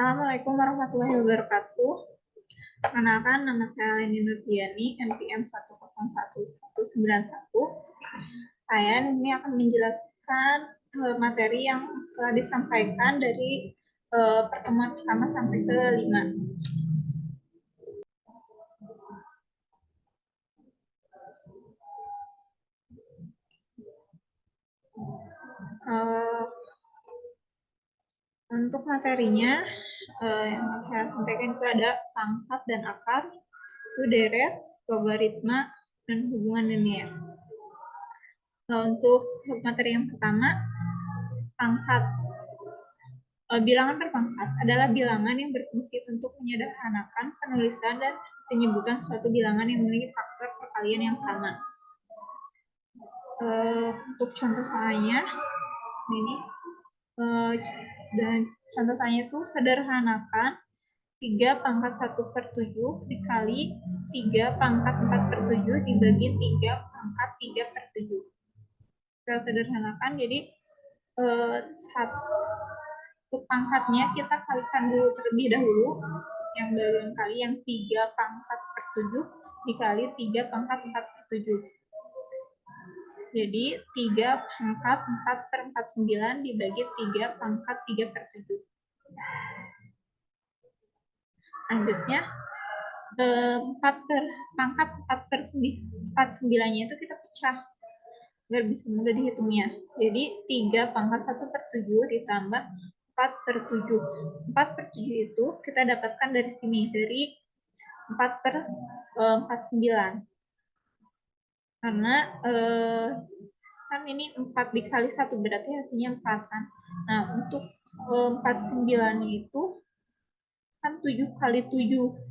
Assalamualaikum warahmatullahi wabarakatuh. Perkenalkan, nama saya Leni Nurdiani, NPM 1011191. Saya ini akan menjelaskan materi yang telah disampaikan dari pertemuan pertama sampai ke 5. Untuk materinya yang saya sampaikan itu ada pangkat dan akar, itu deret, logaritma, dan hubungan linear. Untuk materi yang pertama, pangkat. Bilangan berpangkat adalah bilangan yang berfungsi untuk menyederhanakan penulisan dan penyebutan suatu bilangan yang memiliki faktor perkalian yang sama. Untuk contoh soalnya, ini dan contoh soalnya itu sederhanakan 3 pangkat 1/7 dikali 3 pangkat 4/7 dibagi 3 pangkat 3/7. Kita sederhanakan, jadi untuk pangkatnya kita kalikan dulu terlebih dahulu, yang bagian kali yang 3 pangkat per 7 dikali 3 pangkat 4/7. Jadi 3 pangkat 4/49 dibagi 3 pangkat 3/7. Lanjutnya, pangkat 4/9-nya itu kita pecah agar bisa mudah dihitungnya. Jadi 3 pangkat 1/7 ditambah 4/7. 4/7 itu kita dapatkan dari sini, dari 4/49. Karena kan ini 4 dikali 1 berarti hasilnya 4 kan. Nah, untuk 49 itu kan 7 kali 7.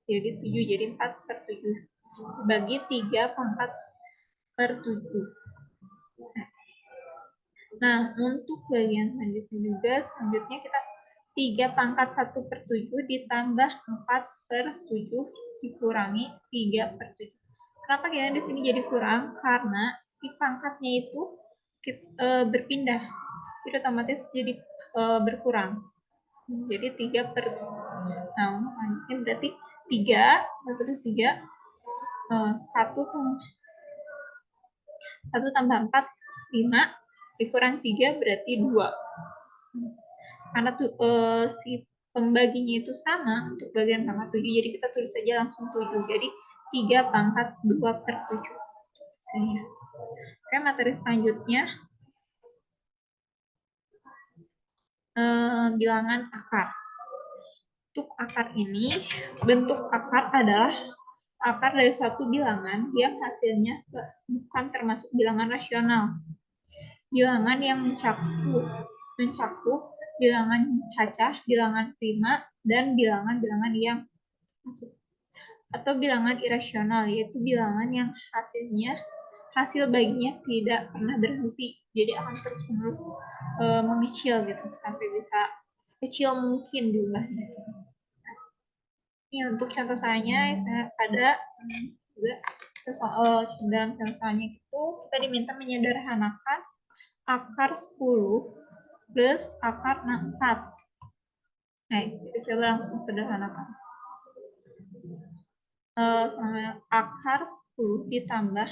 Jadi 7, jadi 4/7. Dibagi 3 pangkat per 7. Nah, untuk bagian selanjutnya juga, selanjutnya kita 3 pangkat 1/7 ditambah 4/7 dikurangi 3/7. Kenapa kita di sini jadi kurang? Karena si pangkatnya itu berpindah, jadi otomatis jadi berkurang. Jadi 3 nah, ini berarti 3, terus 3, 1 tambah 4, 5, dikurang 3 berarti 2. Karena si pembaginya itu sama untuk bagian pangkat 7, jadi kita tulis saja langsung 7. Jadi 3 pangkat 2/7. Sini. Oke, materi selanjutnya, bilangan akar. Untuk akar ini, bentuk akar adalah akar dari suatu bilangan yang hasilnya bukan termasuk bilangan rasional. Bilangan yang mencakup bilangan cacah, bilangan prima, dan bilangan-bilangan yang masuk. Atau bilangan irasional, yaitu bilangan yang hasil baginya tidak pernah berhenti, jadi akan terus-menerus memicil gitu sampai bisa sekecil mungkin jumlahnya gitu. Ini untuk contoh soalnya ada juga dalam contoh soalnya itu kita diminta menyederhanakan akar 10 plus akar 4. Nah, kita coba langsung sederhanakan. Akar 10 ditambah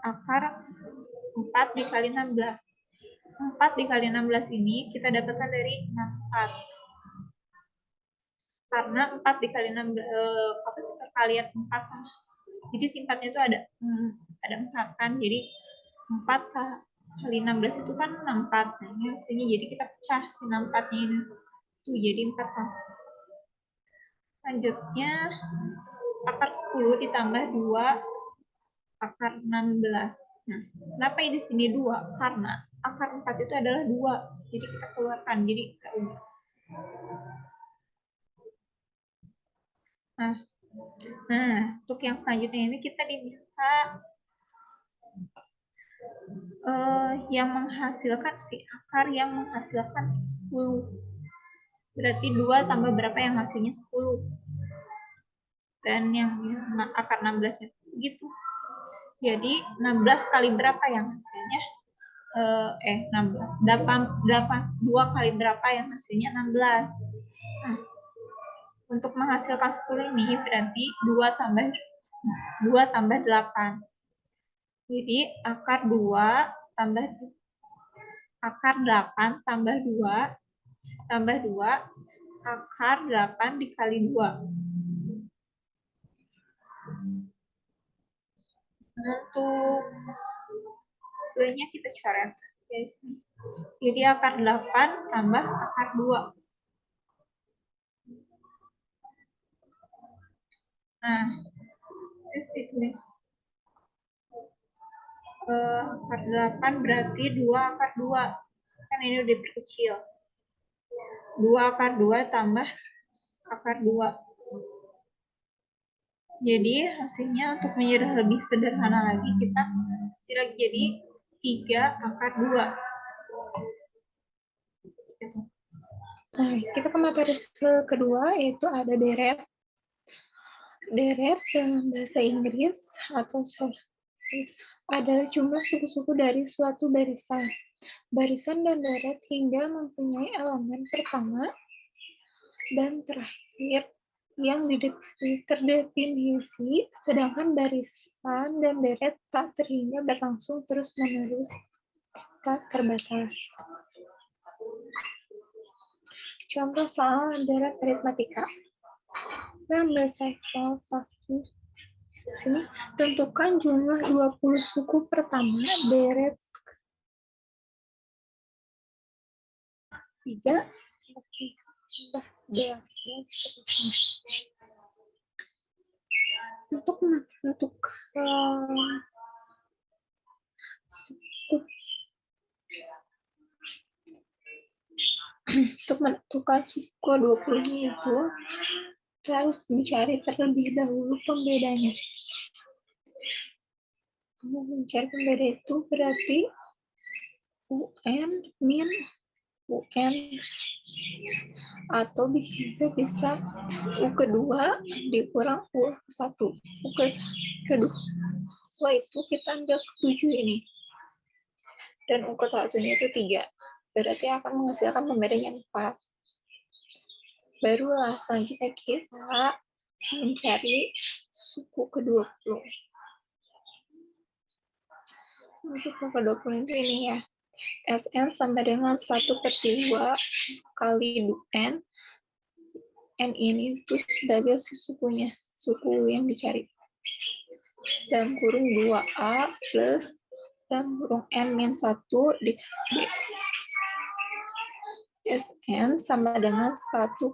akar 4 dikali 16. 4 dikali 16 ini kita dapatkan dari 64. Karena 4 dikali 16, perkalian 4. Jadi simpatnya itu ada 4 kan. Jadi 4 kali 16 itu kan 64. Nah, ini hasilnya jadi kita pecah si 64-nya ini. Tuh, jadi 4 kan. Lanjutnya, akar 10 ditambah 2 akar 16. Nah, kenapa di sini 2? Karena akar 4 itu adalah 2. Jadi kita keluarkan, jadi kita ubah. Nah, untuk yang selanjutnya ini kita diminta yang menghasilkan si akar yang menghasilkan 10. Berarti 2 tambah berapa yang hasilnya 10. Dan yang akar 16 itu gitu. Jadi 16 kali berapa yang hasilnya? 16. 2 kali berapa yang hasilnya 16. Nah, untuk menghasilkan 10 ini berarti 2 tambah 8. Jadi akar 8 tambah 2 akar 8 dikali 2. Untuk B-nya kita coret, guys. Jadi akar 8 tambah akar 2. Nah, itu akar 8 berarti 2 akar 2. Kan ini udah diperkecil. 2 akar 2 tambah akar 2. Jadi hasilnya untuk menjadi lebih sederhana lagi, kita kecil lagi jadi 3 akar 2. Nah, kita ke materi kedua, yaitu ada deret. Deret dalam bahasa Inggris atau adalah jumlah suku-suku dari suatu barisan. Barisan dan deret hingga mempunyai elemen pertama dan terakhir yang terdefinisi, sedangkan barisan dan deret tak terhingga berlangsung terus-menerus, tak terbatas. Contoh soal deret aritmatika. Dalam bahasa Excel 1, sini tentukan jumlah 20 suku pertama deret 3, 11, untuk menentukan suku 20-nya itu, kita harus mencari terlebih dahulu pembedanya. Mencari pembeda itu berarti UN min UN, atau bisa U kedua dikurang U satu. U kedua itu kita ambil ke-7 ini. Dan U ke-1-nya itu 3. Berarti akan menghasilkan pembedanya 4. Barulah selanjutnya kita mencari suku ke-20. Suku ke-20 itu ini ya. Sn sama dengan 1/2 kali N. N ini itu sebagai sukunya, suku yang dicari. Dalam kurung 2A plus dalam kurung N min 1 dikali Sn sama dengan 1/2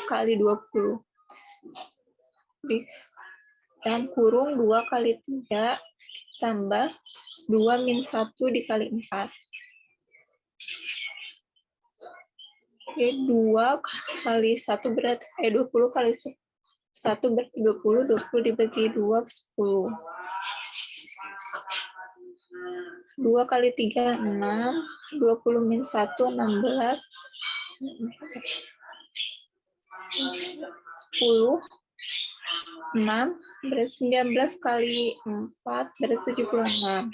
kali 20. Dalam kurung 2 kali 3 tambah 2 min 1 dikali 4. Oke, 2 kali 1 berarti 20 kali 1 berarti 20, 20 dibagi 2, 10. 2 kali 3, 6, 20 min 1, 16, 10, 6, berarti 19 kali 4, berarti 76.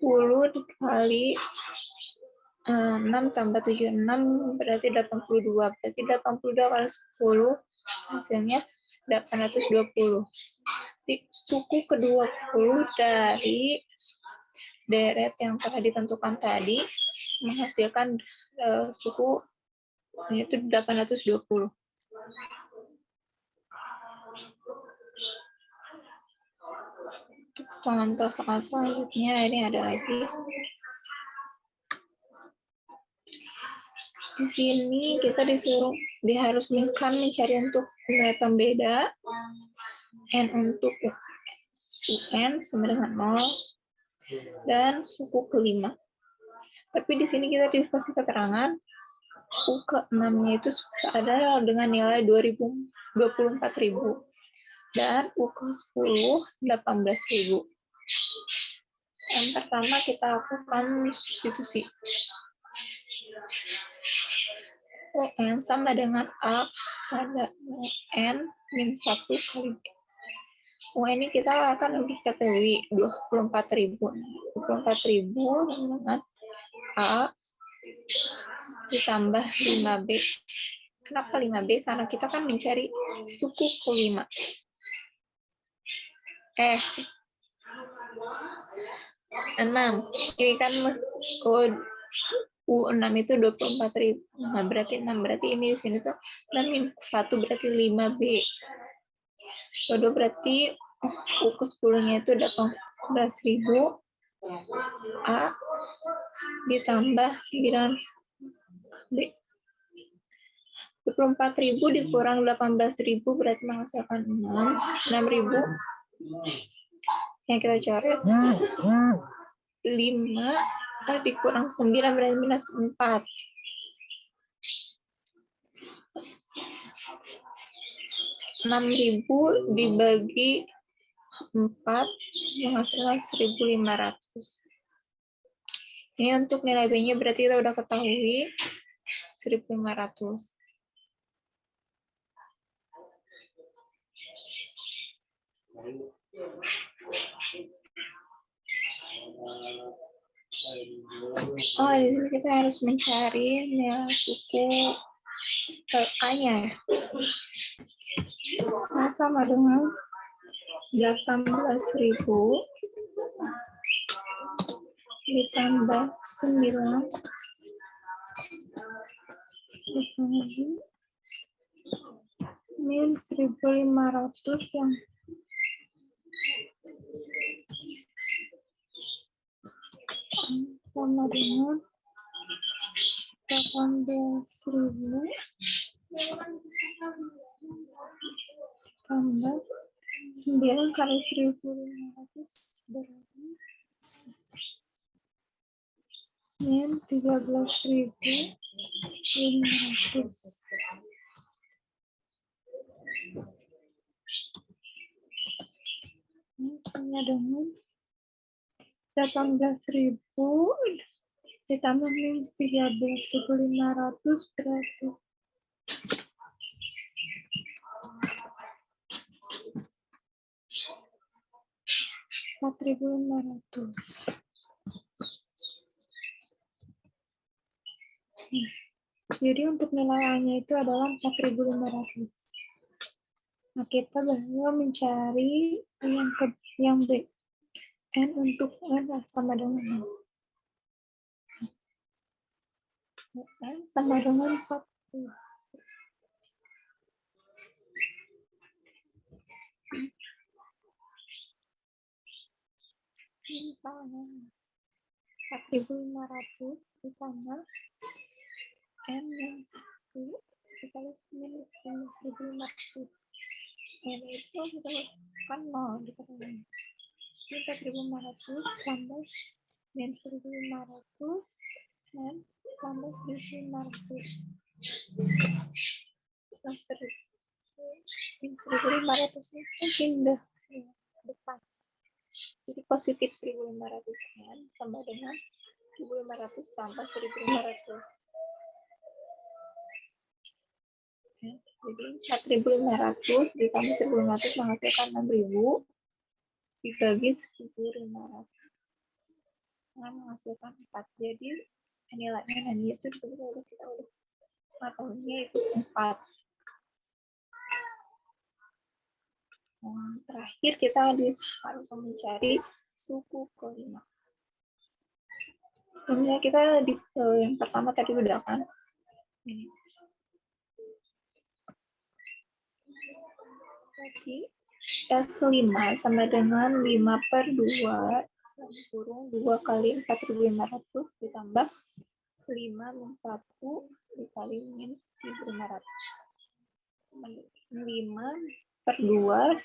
10 dikali 6 tambah 7, 6 berarti 82. Berarti 82 kali 10 hasilnya 820. Suku ke-20 dari deret yang telah ditentukan tadi menghasilkan suku yaitu 820. Contoh soal selanjutnya ini ada lagi. Di sini kita diharuskan mencari untuk nilai pembeda N untuk UN sama dengan 0 dan suku ke-5. Tapi di sini kita dikasih keterangan U ke-6-nya itu ada dengan nilai 24.000 dan U ke-10 18.000. Yang pertama kita lakukan substitusi. UN sama dengan A pada N min 1 kali B. ini kita akan diketahui 24.000. 24.000 dengan A ditambah 5B. Kenapa 5B? Karena kita kan mencari suku kelima. 6. Ini kan U6 itu 24.000. Nah, berarti 6. Berarti ini di sini tuh 6 1 berarti 5B. Waduh, berarti U ke 10-nya itu 18.000. A ditambah 9B. 24.000 dikurang 18.000 berarti menghasilkan 6.000. Yang kita coret 5 dikurang 9 berarti minus 4. 6.000 dibagi 4 menghasilkan 1.500. Ini untuk nilai B-nya berarti kita udah ketahui 1.500. Oh, di sini kita harus mencari nilai suku A-nya. Nah, sama dengan 18.000 ditambah 9 min 1.500 yang sama dengan 18.000 tambah 9 kali 1.500 berarti min 13.500. Ini sama dengan 18.000 ditambah min 13.500 berarti 4.500. Jadi untuk nilai A-nya itu adalah 4.500. Nah, kita baru mencari yang B. N untuk N sama dengan N sama dengan 40. Misalnya 4.500 ditambah N yang 1 dikali minus 1.500. N itu kita kan 0 dikali 4.500 tambah min 1.500 N tambah 1.500. Min 1.500 ini pindah ke depan. Jadi positif 1.500 N sama dengan 1.500 tambah 1.500. Jadi 4.500 ditambah 1.500 menghasilkan 6.000 dibagi 1.500 menghasilkan 4. Jadi nilainya nanti itu kita udah mengetahuinya itu 4. Terakhir kita harus mencari suku kelima. Kemudian kita di yang pertama tadi udah kan. Jadi S5 sama dengan 5/2 kurung 2 kali 4.500 ditambah 5 min 1 dikali min 1.500. 5/2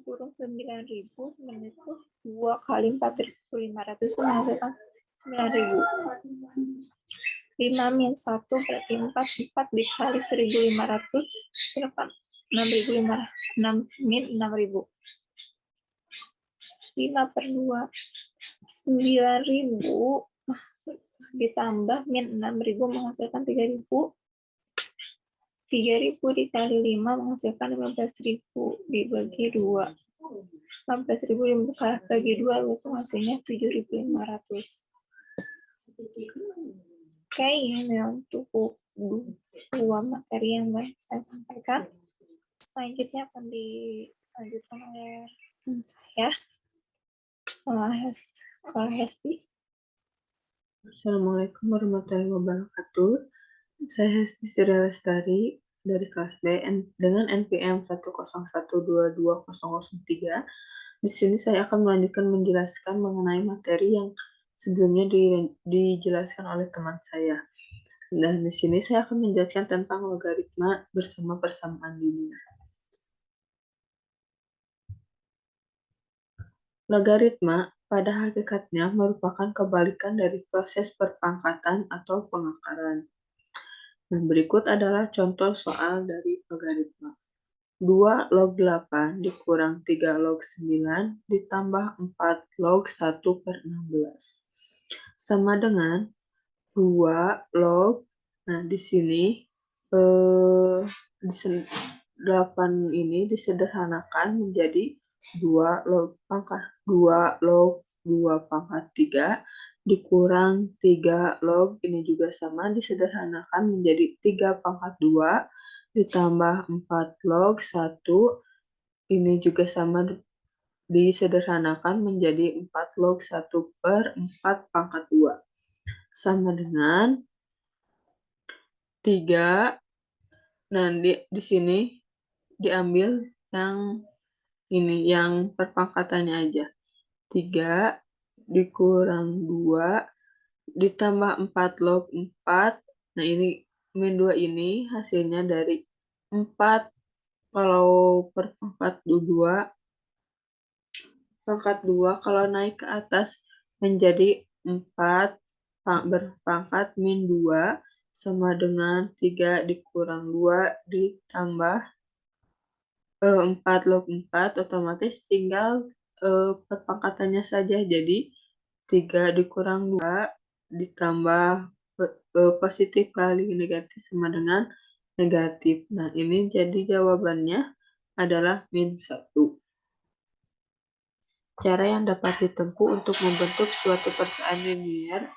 kurung 9.000 sebenarnya itu 2 kali 4.500 menghasilkan 9.000. 5 min 1 berarti 4 dikali 1.500 silakan 6.500 min 6.000. 5/2 9.000 ditambah min 6.000 menghasilkan 3.000. 3.000 dikali 5 menghasilkan 15.000 dibagi 2. 14.000 bagi 2 itu hasilnya 7.500. Oke, ini untuk dua materi yang saya sampaikan. Selanjutnya akan dilanjutkan oleh saya, Hesti. Assalamualaikum warahmatullahi wabarakatuh. Saya Hesti Sri Lestari dari kelas B dengan NPM 101222003. Di sini saya akan melanjutkan menjelaskan mengenai materi yang sebelumnya dijelaskan oleh teman saya. Dan di sini saya akan menjelaskan tentang logaritma bersama persamaan linear. Logaritma pada hakikatnya merupakan kebalikan dari proses perpangkatan atau pengakaran. Nah, berikut adalah contoh soal dari logaritma. 2 log 8 dikurang 3 log 9 ditambah 4 log 1 per 16. Sama dengan 2 log, nah di sini 8 ini disederhanakan menjadi 2 log 2 pangkat 3 dikurang 3 log, ini juga sama disederhanakan menjadi 3 pangkat 2 ditambah 4 log 1, ini juga sama disederhanakan menjadi 4 log 1 per 4 pangkat 2. Sama dengan 3, nah di sini diambil yang ini, yang perpangkatannya aja. 3 dikurang 2 ditambah 4 log 4. Nah, ini min 2 ini hasilnya dari 4. Kalau per pangkat 2 kalau naik ke atas menjadi 4 berpangkat min 2 sama dengan 3 dikurang 2 ditambah 4 log 4, otomatis tinggal perpangkatannya saja. Jadi 3 dikurang 2 ditambah positif kali negatif sama dengan negatif. Nah, ini jadi jawabannya adalah min 1. Cara yang dapat ditempuh untuk membentuk suatu persamaan linear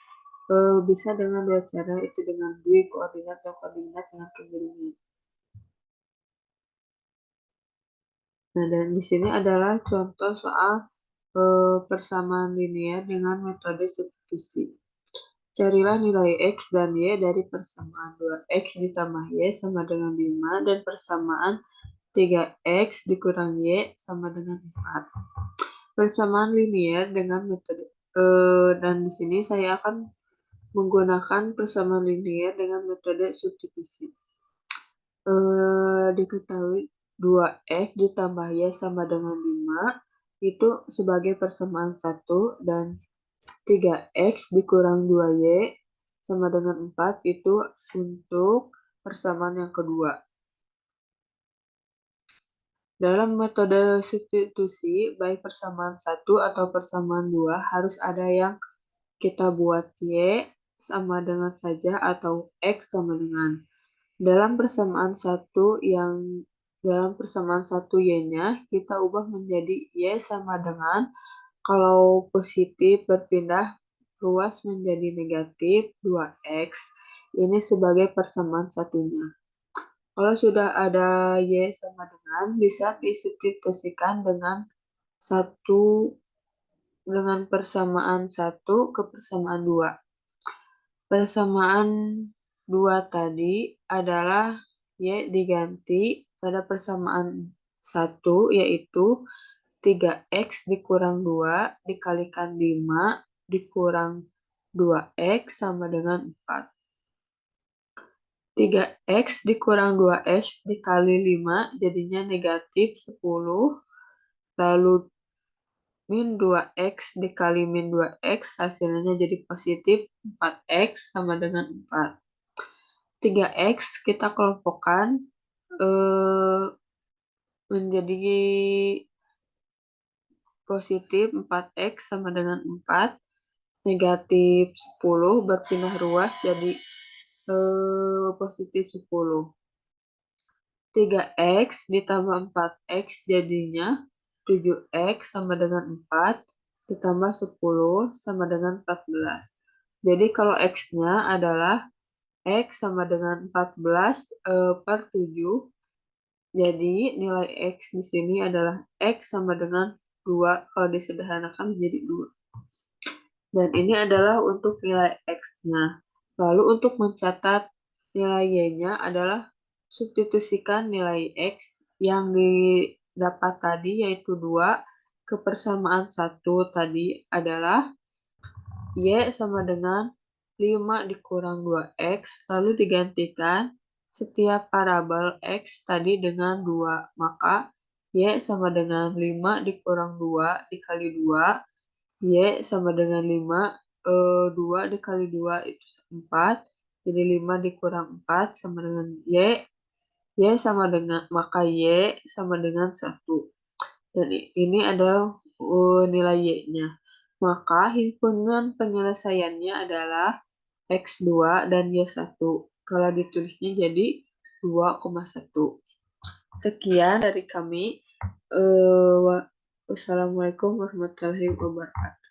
bisa dengan dua cara, itu dengan dui koordinat dan koordinat dengan pemiringan. Nah, dan di sini adalah contoh soal persamaan linear dengan metode substitusi. Carilah nilai X dan Y dari persamaan 2X ditambah Y sama dengan 5 dan persamaan 3X dikurang Y sama dengan 4. Persamaan linear dengan metode dan di sini saya akan menggunakan persamaan linear dengan metode substitusi. Diketahui 2X ditambah Y sama dengan 5 itu sebagai persamaan 1 dan 3X dikurang 2Y sama dengan 4 itu untuk persamaan yang kedua. Dalam metode substitusi, baik persamaan 1 atau persamaan 2 harus ada yang kita buat Y sama dengan saja atau X sama dengan. Dalam persamaan 1 Y-nya kita ubah menjadi Y sama dengan, kalau positif berpindah luas menjadi negatif 2X. Ini sebagai persamaan satunya. Kalau sudah ada Y sama dengan, bisa disubstitusikan dengan persamaan 1 ke persamaan 2. Persamaan 2 tadi adalah Y diganti pada persamaan 1, yaitu 3X dikurang 2 dikalikan 5 dikurang 2X sama dengan 4. 3X dikurang 2X dikali 5 jadinya negatif 10. Lalu min 2X dikali min 2X hasilnya jadi positif 4X sama dengan 4. 3X kita kelompokkan menjadi positif 4X sama dengan 4. Negatif 10 berpindah ruas jadi positif 10. 3X ditambah 4X jadinya 7x sama dengan 4 ditambah 10 sama dengan 14. Jadi kalau x-nya adalah x sama dengan 14 per 7. Jadi nilai x di sini adalah x sama dengan 2 kalau disederhanakan menjadi 2. Dan ini adalah untuk nilai x-nya. Lalu untuk mencatat nilai y-nya adalah substitusikan nilai x yang didapat tadi yaitu 2 ke persamaan 1 tadi adalah y sama dengan 5 dikurang 2x, lalu digantikan setiap parabel x tadi dengan 2. Maka y sama dengan 5 dikurang 2 dikali 2. Y sama dengan 5, 2 dikali 2 itu 4. Jadi 5 dikurang 4 sama dengan Y. Y sama dengan, maka Y sama dengan 1. Dan ini adalah nilai Y-nya. Maka himpunan penyelesaiannya adalah X2 dan Y1. Kalau ditulisnya jadi 2,1. Sekian dari kami. Wassalamualaikum warahmatullahi wabarakatuh.